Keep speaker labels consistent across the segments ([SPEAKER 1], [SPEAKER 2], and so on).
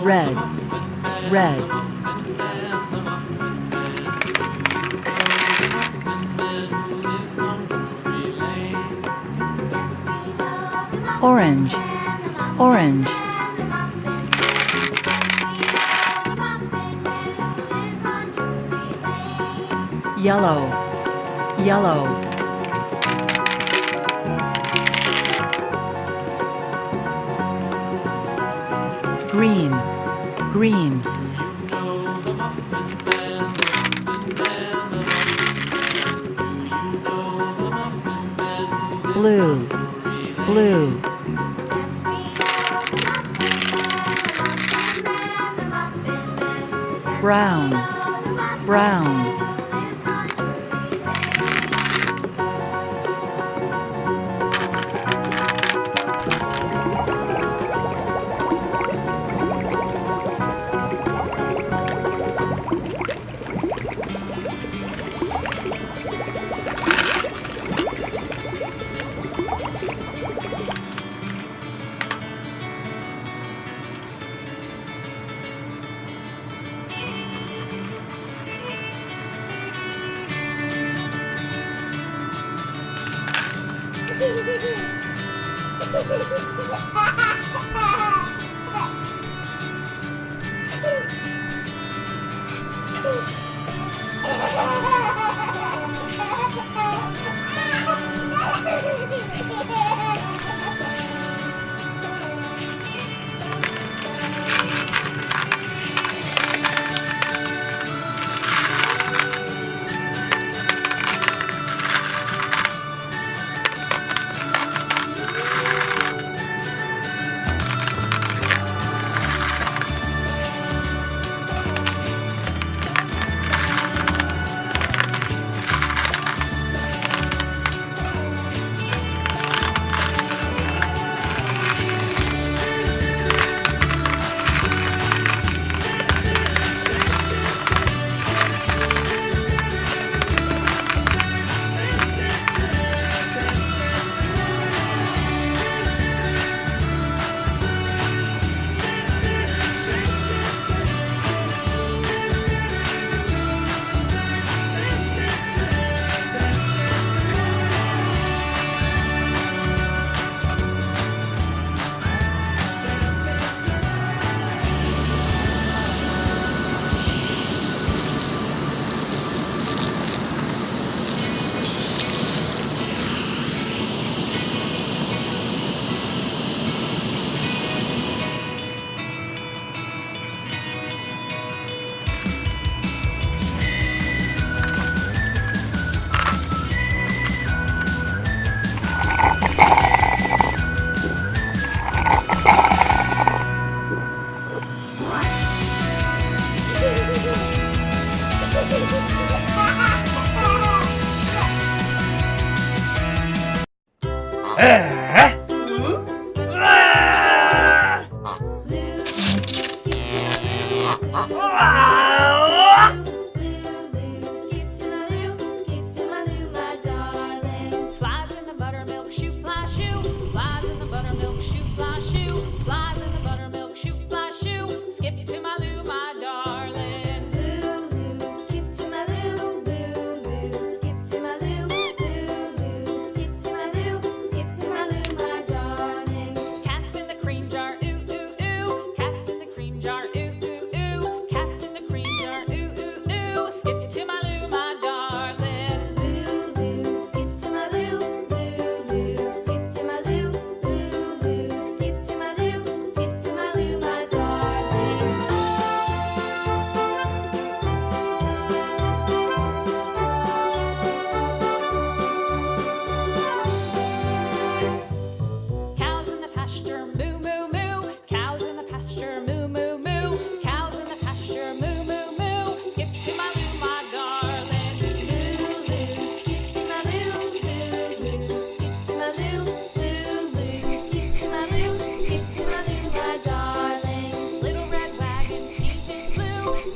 [SPEAKER 1] Red, red. Orange, orange. Yellow, yellow. Green, green. Blue, blue. Brown, brown.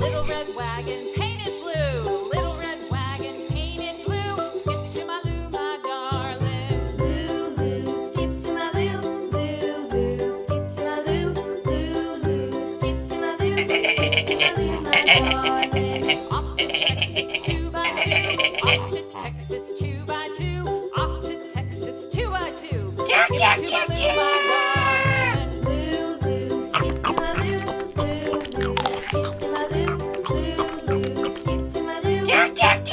[SPEAKER 2] Little red wagon painted blue. Little red wagon painted blue. Skip to my Lou, my darling. Lou, Lou, skip to my Lou. Lou, Lou, skip to my Lou. Lou, Lou, skip to my Lou. Skip to my Lou, my darling. Off to Texas, 2 by 2. Off to Texas, 2 by 2. Off to Texas, 2 by 2. Skip to my Lou, my darling. Lou, Lou, skip to my Lou. Lou, Lou, skip to my Lou. Lou, Lou, skip to my Lou. Skip to my Lou, my darling.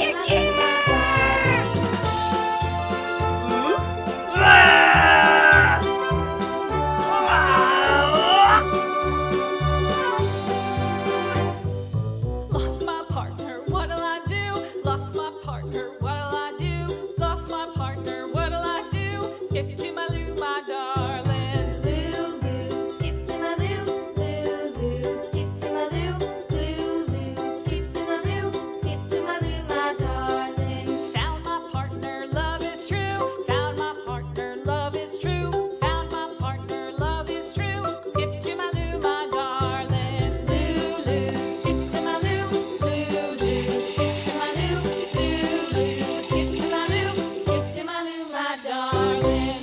[SPEAKER 2] Lost my partner, what'll I do? Lost my partner, what'll I do? Lost my partner, what'll I do? Skip to my Lou, my darling. Lou, Lou, skip to my Lou. Lou, Lou, skip to my Lou. Lou, Lou, skip to my Lou. Skip to my Lou, my darling. Found my partner, love is true. Found my partner, love is true. Found my partner, love is true. Skip to my Lou, my darling. Lou, Lou, skip to my Lou. Lou, Lou, skip to my Lou. Lou, Lou, skip to my Lou. Skip to my Lou, my darling.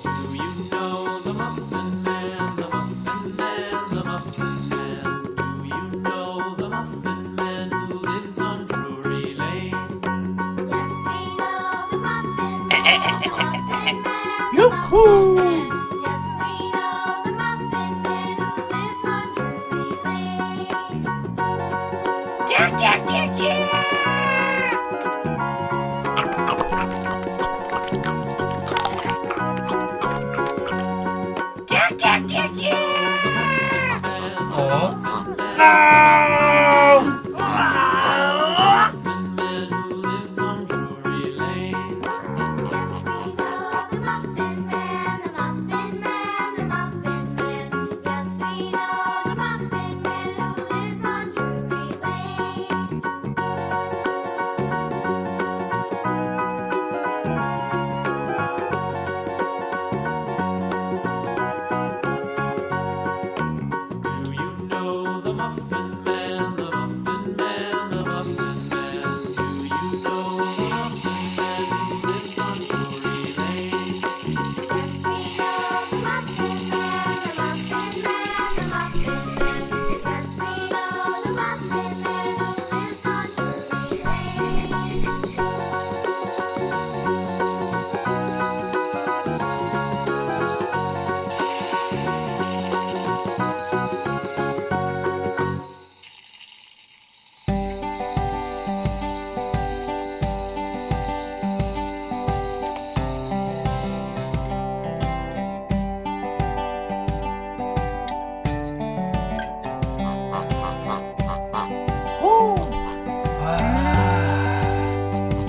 [SPEAKER 3] Do you know the Muffin Man, the Muffin Man, the Muffin Man? Do you know the Muffin Man who lives on Drury Lane?
[SPEAKER 2] Yes, we know the Muffin Man, the Muffin Man, the
[SPEAKER 4] Yoo-hoo!
[SPEAKER 2] Muffin Man. Yes, we know the Muffin Man who lives on Drury Lane.
[SPEAKER 3] Muffin Man who lives on Drury Lane.
[SPEAKER 2] Yes, we know the Muffin Man, the Muffin Man, the Muffin Man. Yes, we know the Muffin Man who lives on Drury Lane.
[SPEAKER 3] Do you know the Muffin Man, the Muffin Man, the Muffin Man? Do you know the Muffin Man who lives on Drury Lane?
[SPEAKER 2] Yes, we know the Muffin Man, the Muffin Man, the Muffin Man. Yes, we know the Muffin Man who lives on Drury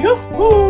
[SPEAKER 4] Yoo-hoo!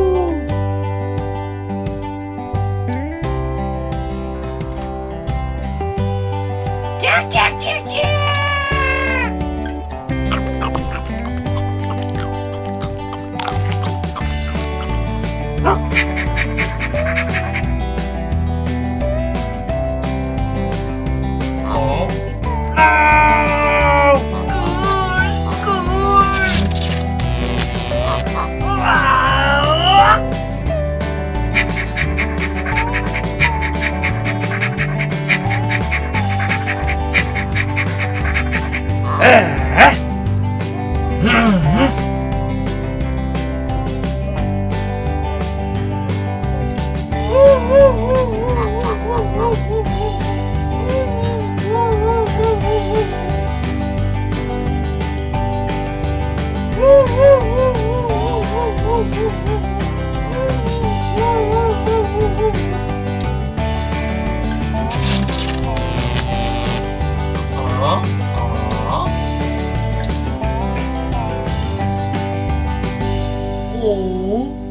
[SPEAKER 3] Oh.